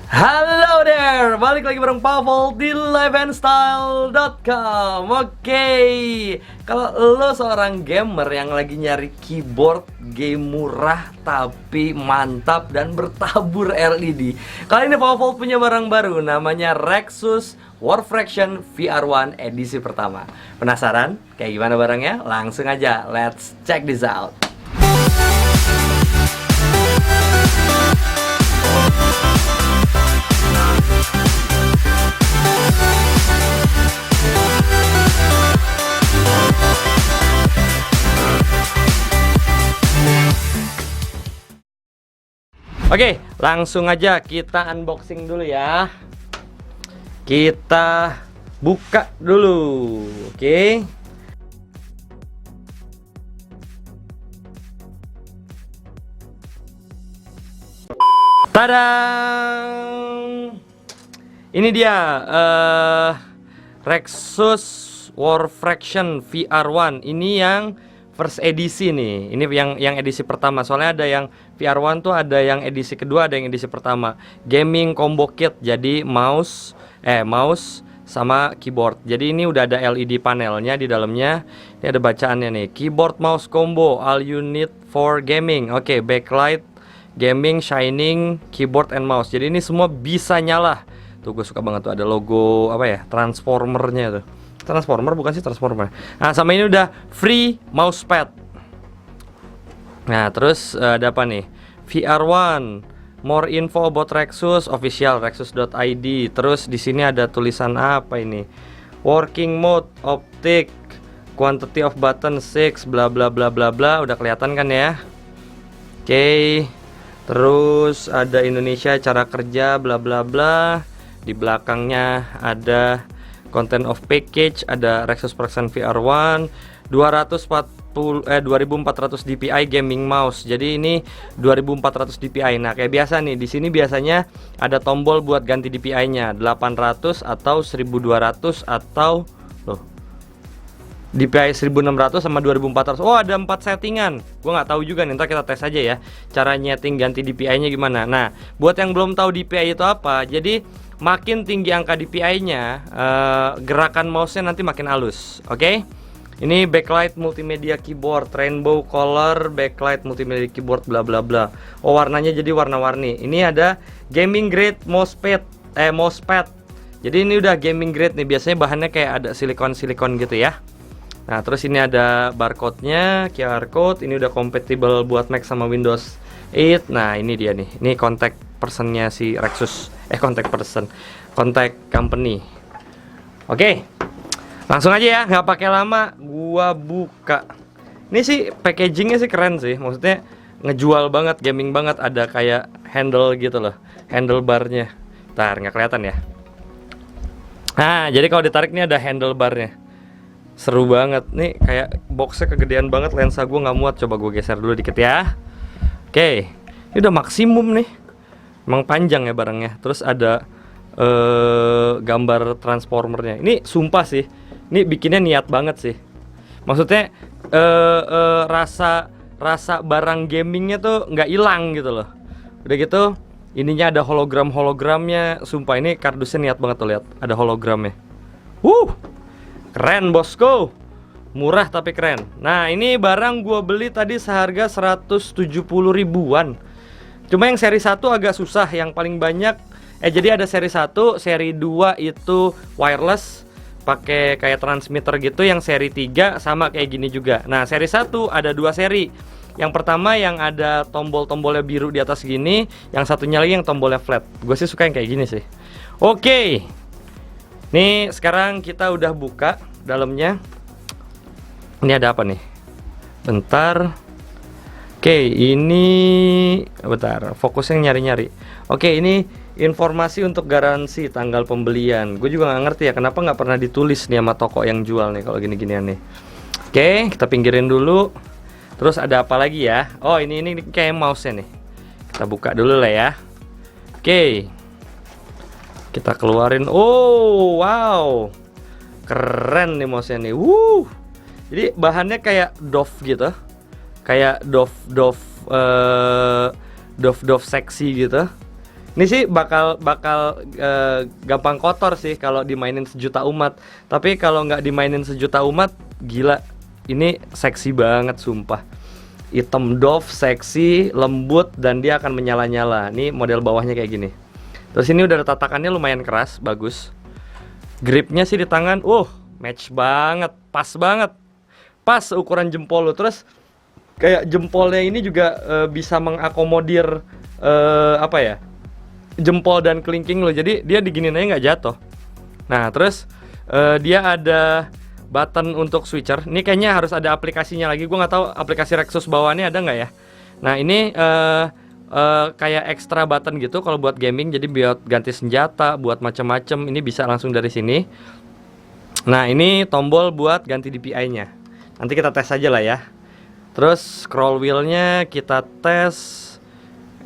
Halo there, balik lagi bareng Pavel di liveandstyle.com. Oke, kalau lo seorang gamer yang lagi nyari keyboard game murah tapi mantap dan bertabur LED, kali ini Pavel punya barang baru namanya Rexus Warfraction VR1 edisi pertama. Penasaran kayak gimana barangnya? Langsung aja, let's check this out. Oke, langsung aja kita unboxing dulu ya. Kita buka dulu. Oke. Tadang! Ini dia Rexus Warfraction VR1. Ini yang first edisi nih. Ini yang edisi pertama. Soalnya ada yang VR1 tuh ada yang edisi kedua, ada yang edisi pertama. Gaming combo kit. Jadi mouse sama keyboard. Jadi ini udah ada LED panelnya di dalamnya. Ini ada bacaannya nih. Keyboard mouse combo, all you need for gaming. Oke, backlight, gaming, shining, keyboard and mouse. Jadi ini semua bisa nyala. Tuh gue suka banget tuh ada logo apa ya? Transformernya tuh. Transformer bukan sih transformer. Nah, sama ini udah free mousepad. Nah, terus ada apa nih? VR1, more info about Rexus, official rexus.id. Terus di sini ada tulisan apa ini? Working mode, optic, quantity of button 6, bla bla bla bla bla. Udah kelihatan kan ya? Oke. Terus ada Indonesia cara kerja, bla bla bla. Di belakangnya ada content of package, ada Rexus Warfraction VR1 2400 dpi gaming mouse. Jadi ini 2400 dpi. Nah, kayak biasa nih, di sini biasanya ada tombol buat ganti dpi-nya 800 atau 1200 atau DPI 1600 sama 2400. Oh, ada 4 settingan. Gua nggak tahu juga nih, ntar kita tes aja ya. Cara nyeting ganti DPI-nya gimana. Nah, buat yang belum tahu DPI itu apa, jadi makin tinggi angka DPI-nya, gerakan mouse-nya nanti makin halus. Oke? Ini backlight multimedia keyboard, rainbow color, backlight multimedia keyboard, bla bla bla. Oh, warnanya jadi warna-warni. Ini ada gaming grade mousepad. Jadi ini udah gaming grade nih. Biasanya bahannya kayak ada silikon-silikon gitu ya. Nah, terus ini ada barcode-nya, QR code. Ini udah compatible buat Mac sama Windows 8. Nah, ini dia nih. Ini contact person-nya si Rexus. Contact company. Oke. Langsung aja ya, nggak pakai lama. Gua buka. Ini sih packaging-nya sih keren sih. Maksudnya ngejual banget, gaming banget. Ada kayak handle gitu loh. Handlebar-nya. Ntar, nggak kelihatan ya. Nah, jadi kalau ditarik nih ada handlebar-nya. Seru banget nih, kayak boxnya kegedean banget, lensa gue nggak muat. Coba gue geser dulu dikit ya. Oke, ini udah maksimum nih. Emang panjang ya barangnya. Terus ada gambar transformernya. Ini sumpah sih, ini bikinnya niat banget sih. Maksudnya rasa barang gamingnya tuh nggak hilang gitu loh. Udah gitu, ininya ada hologramnya. Sumpah ini kardusnya niat banget tuh, lihat. Ada hologramnya. Keren bosku. Murah tapi keren. Nah, ini barang gua beli tadi seharga 170 ribuan. Cuma yang seri 1 agak susah. Yang paling banyak jadi ada seri 1, seri 2 itu wireless pakai kayak transmitter gitu. Yang seri 3 sama kayak gini juga. Nah, seri 1 ada 2 seri. Yang pertama yang ada tombol-tombolnya biru di atas gini, yang satunya lagi yang tombolnya flat. Gue sih suka yang kayak gini sih. Oke. Nih, sekarang kita udah buka dalamnya. Ini ada apa nih? Bentar. Oke, ini bentar, fokusnya nyari-nyari. Oke, ini informasi untuk garansi tanggal pembelian. Gue juga nggak ngerti ya kenapa nggak pernah ditulis nih sama toko yang jual nih kalau gini-ginian nih. Oke, kita pinggirin dulu. Terus ada apa lagi ya? Oh, ini kayak mouse-nya nih. Kita buka dulu lah ya. Oke. Kita keluarin. Oh, wow. Keren nih mouse-nya nih. Jadi bahannya kayak doff gitu. Kayak doff seksi gitu. Ini sih bakal bakal gampang kotor sih kalau dimainin sejuta umat. Tapi kalau nggak dimainin sejuta umat, gila. Ini seksi banget sumpah. Hitam doff, seksi, lembut, dan dia akan menyala-nyala. Ini model bawahnya kayak gini. Terus ini udah tatakannya lumayan keras, bagus. Gripnya sih di tangan, match banget, pas banget. Pas ukuran jempol lo. Terus kayak jempolnya ini juga bisa mengakomodir apa ya, jempol dan kelingking lo. Jadi dia diginin aja nggak jatuh. Nah terus dia ada button untuk switcher. Ini kayaknya harus ada aplikasinya lagi. Gue nggak tahu aplikasi Rexus bawaannya ada nggak ya. Nah ini kayak extra button gitu kalau buat gaming. Jadi buat ganti senjata, buat macam-macam, ini bisa langsung dari sini. Nah ini tombol buat ganti DPI-nya. Nanti kita tes aja lah ya. Terus scroll wheel-nya kita tes.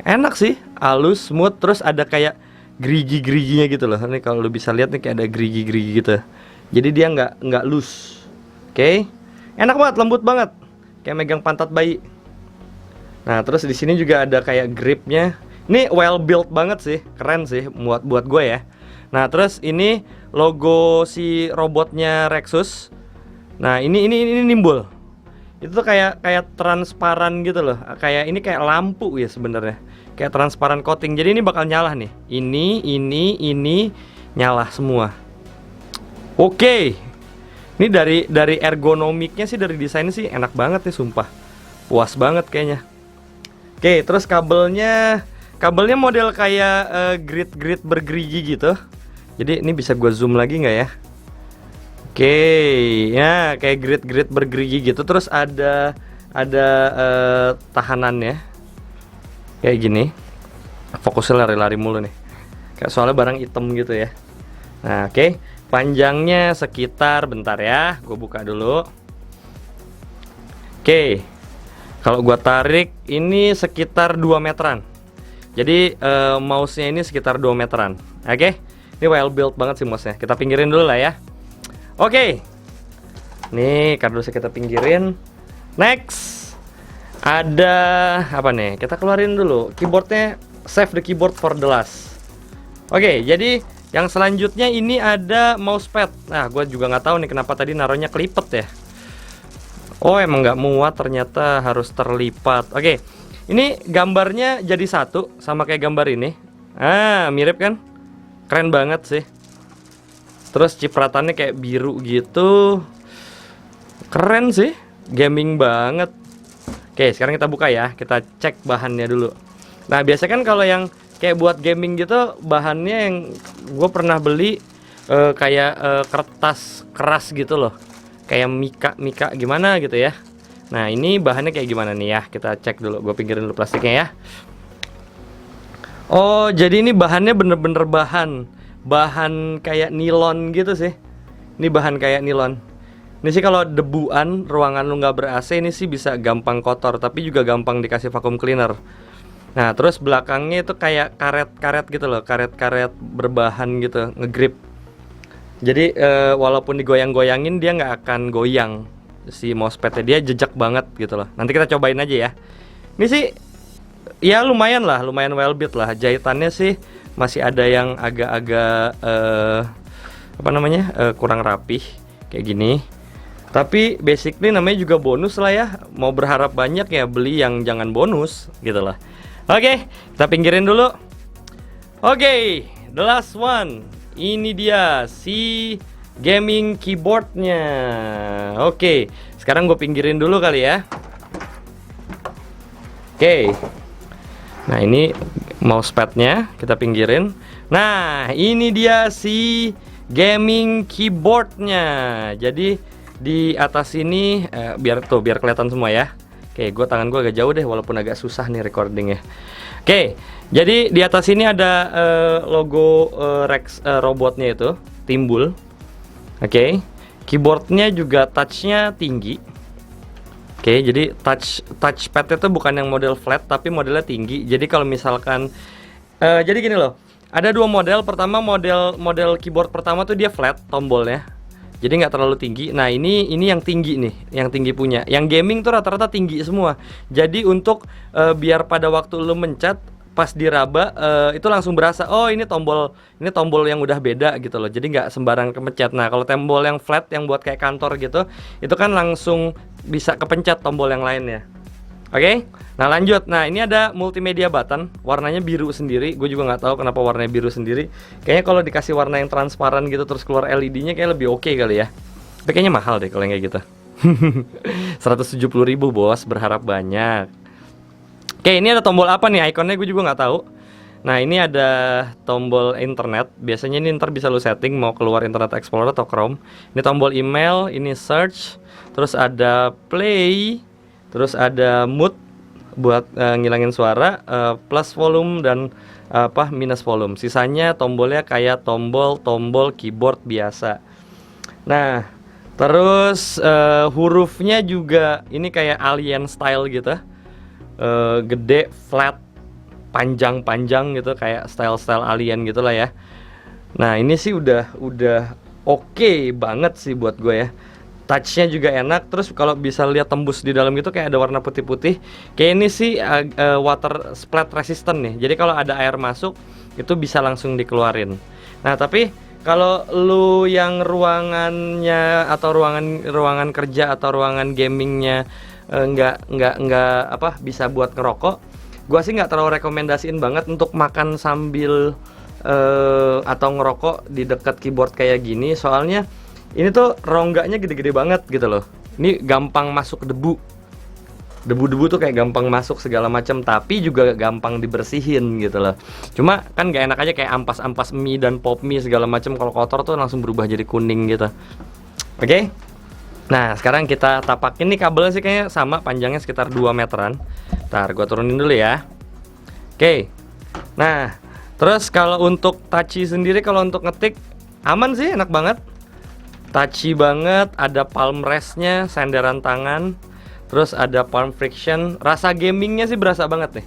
Enak sih, halus, smooth. Terus ada kayak gerigi-geriginya gitu loh. Ini kalau lu bisa lihat nih kayak ada gerigi-gerigi gitu. Jadi dia nggak loose. Oke. Enak banget, lembut banget. Kayak megang pantat bayi. Nah, terus di sini juga ada kayak gripnya. Ini well built banget sih, keren sih buat gue ya. Nah, terus ini logo si robotnya Rexus. Nah, ini nimbul. Itu tuh kayak transparan gitu loh. Kayak ini kayak lampu ya sebenarnya. Kayak transparan coating. Jadi ini bakal nyala nih. Ini nyala semua. Oke. Ini dari ergonomiknya sih, dari desainnya sih enak banget nih sumpah. Puas banget kayaknya. Oke, terus kabelnya model kayak grid bergerigi gitu. Jadi ini bisa gue zoom lagi nggak ya? Oke, ya kayak grid bergerigi gitu. Terus ada tahanannya kayak gini. Fokusnya lari-lari mulu nih. Kayak soalnya barang hitam gitu ya. Nah, oke. Panjangnya sekitar, bentar ya, gue buka dulu. Oke. Kalau gua tarik ini sekitar 2 meteran. Jadi mouse-nya ini sekitar 2 meteran. Oke. Ini well built banget sih mouse-nya. Kita pinggirin dulu lah ya. Oke. Nih, kardusnya kita pinggirin. Next. Ada apa nih? Kita keluarin dulu. Keyboardnya, save the keyboard for the last. Oke, jadi yang selanjutnya ini ada mousepad. Nah, gua juga nggak tahu nih kenapa tadi naruhnya kelipet ya. Oh, emang nggak muat, ternyata harus terlipat. Oke, ini gambarnya jadi satu sama kayak gambar ini. Mirip kan? Keren banget sih. Terus cipratannya kayak biru gitu. Keren sih, gaming banget. Oke, sekarang kita buka ya. Kita cek bahannya dulu. Nah, biasanya kan kalau yang kayak buat gaming gitu, bahannya yang gue pernah beli kayak kertas keras gitu loh. Kayak mika gimana gitu ya. Nah, ini bahannya kayak gimana nih ya? Kita cek dulu. Gue pinggirin dulu plastiknya ya. Oh, jadi ini bahannya bener-bener bahan kayak nilon gitu sih. Ini bahan kayak nilon. Ini sih kalau debuan, ruangan lu nggak ber-AC, ini sih bisa gampang kotor, tapi juga gampang dikasih vacuum cleaner. Nah, terus belakangnya itu kayak karet-karet gitu loh, karet-karet berbahan gitu, ngegrip. Jadi walaupun digoyang-goyangin dia nggak akan goyang si mousepadnya, dia jejak banget gitu loh. Nanti kita cobain aja ya. Ini sih ya lumayan well built lah. Jahitannya sih masih ada yang agak-agak kurang rapih kayak gini. Tapi basically namanya juga bonus lah ya. Mau berharap banyak ya beli yang jangan bonus gitu lah. Oke, kita pinggirin dulu. Oke, the last one. Ini dia si gaming keyboardnya. Oke, sekarang gue pinggirin dulu kali ya. Oke. Nah, ini mousepadnya kita pinggirin. Nah, ini dia si gaming keyboardnya. Jadi di atas ini biar kelihatan semua ya. Oke, tangan gue agak jauh deh, walaupun agak susah nih recordingnya. Oke, jadi di atas ini ada logo Rex robotnya itu timbul. Oke, keyboardnya juga touchnya tinggi. Oke, jadi touchpadnya itu bukan yang model flat, tapi modelnya tinggi. Jadi kalau misalkan, jadi gini loh, ada dua model. Pertama model keyboard pertama tuh dia flat tombolnya. Jadi nggak terlalu tinggi. Nah ini yang tinggi nih, yang tinggi punya. Yang gaming tuh rata-rata tinggi semua. Jadi untuk biar pada waktu lu mencet pas diraba itu langsung berasa, oh ini tombol yang udah beda gitu loh. Jadi nggak sembarang kepencet. Nah kalau tombol yang flat yang buat kayak kantor gitu, itu kan langsung bisa kepencet tombol yang lainnya. Oke, nah lanjut. Nah ini ada multimedia button, warnanya biru sendiri. Gue juga nggak tahu kenapa warnanya biru sendiri. Kayaknya kalau dikasih warna yang transparan gitu terus keluar LED-nya kayak lebih oke kali ya. Tapi kayaknya mahal deh kalau yang kayak gitu. 170.000 bos, berharap banyak. Oke, ini ada tombol apa nih? Ikonnya gue juga nggak tahu. Nah ini ada tombol internet. Biasanya ini ntar bisa lu setting mau keluar Internet Explorer atau Chrome. Ini tombol email, ini search, terus ada play, terus ada mute buat ngilangin suara, plus volume dan minus volume. Sisanya tombolnya kayak tombol keyboard biasa. Nah terus hurufnya juga ini kayak alien style gitu, gede, flat, panjang-panjang gitu, kayak style-style alien gitulah ya. Nah ini sih udah oke banget sih buat gue ya. Touchnya juga enak. Terus kalau bisa lihat tembus di dalam gitu kayak ada warna putih-putih. Kayak ini sih water splat resistant nih. Jadi kalau ada air masuk itu bisa langsung dikeluarin. Nah tapi kalau lu yang ruangannya atau ruangan kerja atau ruangan gamingnya nggak bisa buat ngerokok, gua sih nggak terlalu rekomendasiin banget untuk makan sambil atau ngerokok di dekat keyboard kayak gini. Soalnya ini tuh rongganya gede-gede banget gitu loh. Ini gampang masuk debu tuh kayak gampang masuk segala macam, tapi juga gampang dibersihin gitu loh. Cuma kan gak enak aja kayak ampas-ampas mie dan pop mie segala macam, kalau kotor tuh langsung berubah jadi kuning gitu. Oke. Nah sekarang kita tapakin nih, kabelnya sih kayaknya sama, panjangnya sekitar 2 meteran. Ntar gua turunin dulu ya. Oke. Nah terus kalau untuk touchy sendiri, kalau untuk ngetik aman sih, enak banget, touchy banget. Ada palm restnya, senderan tangan. Terus ada palm friction, rasa gamingnya sih berasa banget nih.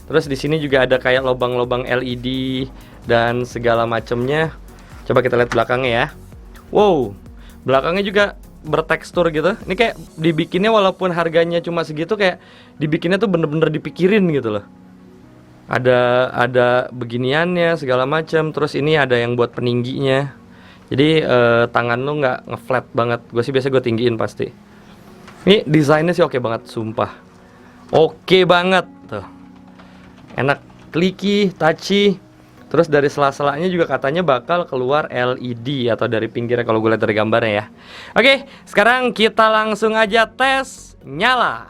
Terus di sini juga ada kayak lubang-lubang LED dan segala macamnya. Coba kita lihat belakangnya ya. Wow, belakangnya juga bertekstur gitu. Ini kayak dibikinnya walaupun harganya cuma segitu, kayak dibikinnya tuh bener-bener dipikirin gitu loh. Ada beginiannya segala macam. Terus ini ada yang buat peningginya. Jadi tangan lu nggak ngeflat banget. Gue sih biasa gue tinggiin pasti. Ini desainnya sih oke banget, sumpah. Oke banget tuh. Enak, clicky, touchy. Terus dari sela-selanya juga katanya bakal keluar LED atau dari pinggirnya kalau gue lihat dari gambarnya ya. Oke, sekarang kita langsung aja tes nyala.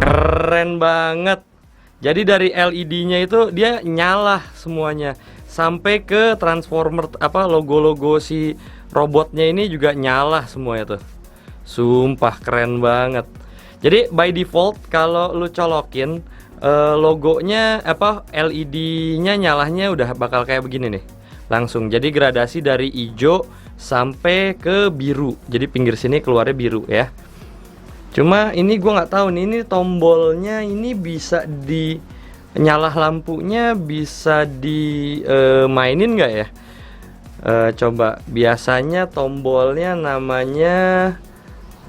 Keren banget. Jadi dari LED-nya itu dia nyala semuanya, sampai ke transformer logo-logo si robotnya ini juga nyala semuanya tuh. Sumpah keren banget. Jadi by default kalau lu colokin logonya LED-nya nyalahnya udah bakal kayak begini nih. Langsung jadi gradasi dari hijau sampai ke biru. Jadi pinggir sini keluarnya biru ya. Cuma ini gue nggak tahu nih, ini tombolnya ini bisa nyalah lampunya bisa dimainin nggak ya? Coba, biasanya tombolnya namanya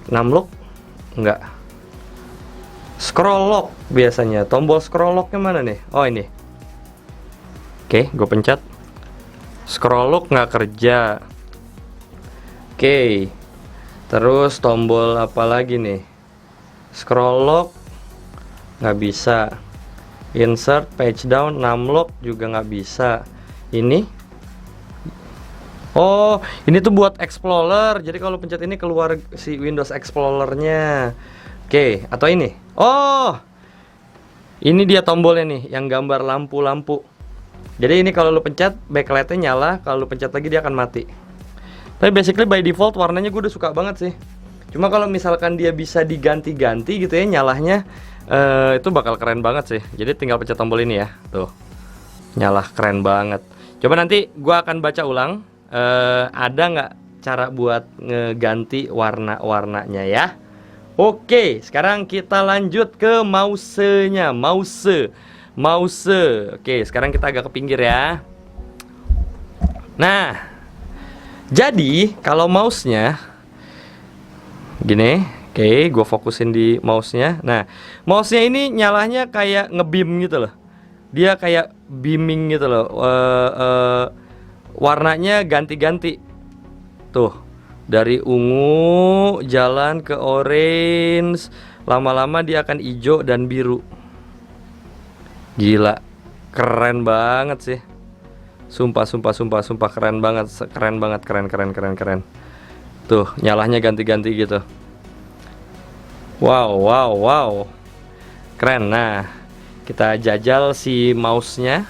numlock, nggak? Scroll lock biasanya. Tombol scroll locknya mana nih? Oh ini. Oke, gue pencet. Scroll lock nggak kerja. Oke. Terus tombol apa lagi nih? Scroll lock nggak bisa. Insert, page down, numlock juga nggak bisa. Ini, oh ini tuh buat Explorer. Jadi kalau pencet ini keluar si Windows Explorer-nya. Oke, atau ini. Oh, ini dia tombolnya nih, yang gambar lampu-lampu. Jadi ini kalau lu pencet backlightnya nyala, kalau lu pencet lagi dia akan mati. Tapi basically by default warnanya gue udah suka banget sih. Cuma kalau misalkan dia bisa diganti-ganti gitu ya nyalahnya, itu bakal keren banget sih. Jadi tinggal pencet tombol ini ya, tuh nyala keren banget. Coba nanti gue akan baca ulang, ada nggak cara buat ngeganti warna-warnanya ya. Oke, sekarang kita lanjut ke mouse-nya. Mouse. Oke, sekarang kita agak ke pinggir ya. Nah, jadi kalau mouse-nya gini, oke, gue fokusin di mouse-nya. Nah, mouse-nya ini nyalanya kayak ngebeam gitu loh. Dia kayak beaming gitu loh. Warnanya ganti-ganti. Tuh, dari ungu jalan ke orange, lama-lama dia akan hijau dan biru. Gila, keren banget sih. Sumpah keren banget, keren. Tuh, nyalanya ganti-ganti gitu. Wow. Keren. Nah, kita jajal si mouse-nya.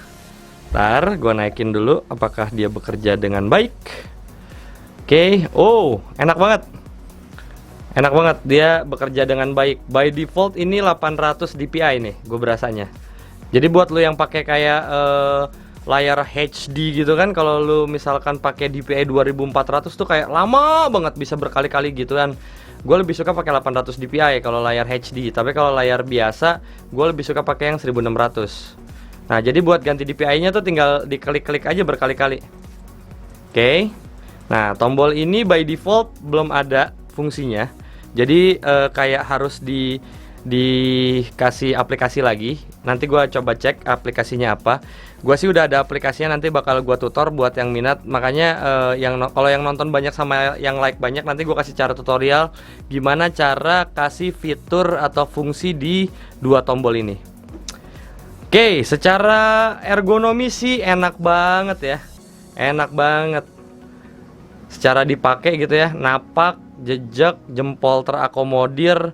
Ntar gue naikin dulu apakah dia bekerja dengan baik. Oke. Oh, enak banget. Dia bekerja dengan baik. By default ini 800 dpi nih, gue berasanya. Jadi buat lo yang pakai kayak layar HD gitu kan, kalau lu misalkan pakai DPI 2400 tuh kayak lama banget, bisa berkali-kali gitu kan. Gue lebih suka pakai 800 dpi kalau layar HD, tapi kalau layar biasa gue lebih suka pakai yang 1600. Nah, jadi buat ganti DPI-nya tuh tinggal diklik-klik aja berkali-kali. Oke. Nah, tombol ini by default belum ada fungsinya. Jadi kayak harus dikasih aplikasi lagi. Nanti gue coba cek aplikasinya apa. Gue sih udah ada aplikasinya, nanti bakal gue tutor buat yang minat. Makanya kalau yang nonton banyak sama yang like banyak, nanti gue kasih cara tutorial gimana cara kasih fitur atau fungsi di dua tombol ini. Oke, secara ergonomi sih enak banget ya. Enak banget. Secara dipakai gitu ya, napak, jejak, jempol terakomodir,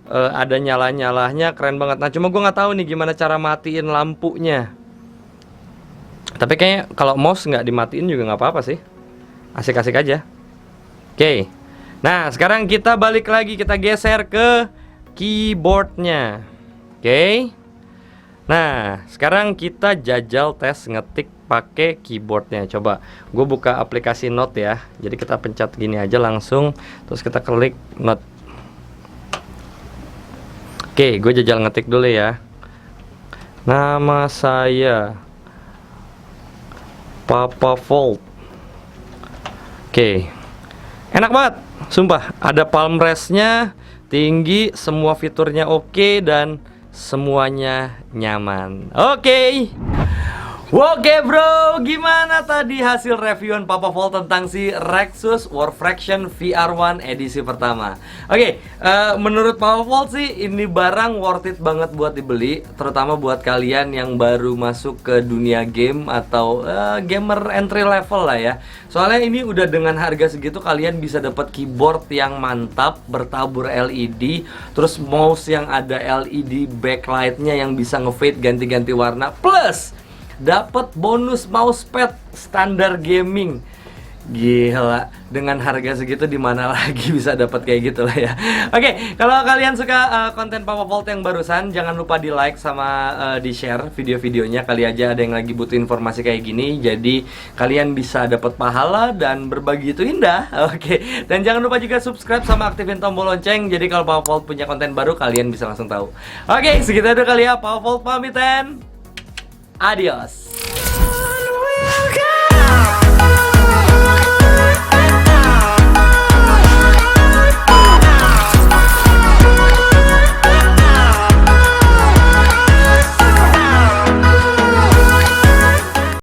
ada nyala-nyalanya, keren banget. Nah, cuma gue nggak tahu nih gimana cara matiin lampunya. Tapi kayaknya kalau mouse nggak dimatiin juga nggak apa-apa sih. Asik-asik aja. Oke. Nah, sekarang kita balik lagi, kita geser ke keyboardnya. Oke. Nah, sekarang kita jajal tes ngetik pakai keyboardnya. Coba, gue buka aplikasi Note ya. Jadi kita pencet gini aja langsung, terus kita klik Note. Oke, gue jajal ngetik dulu ya. Nama saya Papa Volt. Oke, enak banget, sumpah. Ada palm rest-nya, tinggi, semua fiturnya oke, dan semuanya nyaman. Oke bro, gimana tadi hasil reviewan Papa Volt tentang si Rexus War Fraction VR1 edisi pertama? Menurut Papa Volt sih ini barang worth it banget buat dibeli, terutama buat kalian yang baru masuk ke dunia game atau gamer entry level lah ya. Soalnya ini udah dengan harga segitu kalian bisa dapat keyboard yang mantap, bertabur LED, terus mouse yang ada LED backlightnya yang bisa ngefade ganti-ganti warna, plus dapat bonus mousepad standar gaming. Gila, dengan harga segitu di mana lagi bisa dapat kayak gitu lah ya. Kalau kalian suka konten Papa Volt yang barusan, jangan lupa di like sama di share video-videonya. Kali aja ada yang lagi butuh informasi kayak gini, jadi kalian bisa dapat pahala dan berbagi itu indah. Dan jangan lupa juga subscribe sama aktifin tombol lonceng, jadi kalau Papa Volt punya konten baru kalian bisa langsung tahu. Segitu aja kali ya, Papa Volt pamitan. Adios.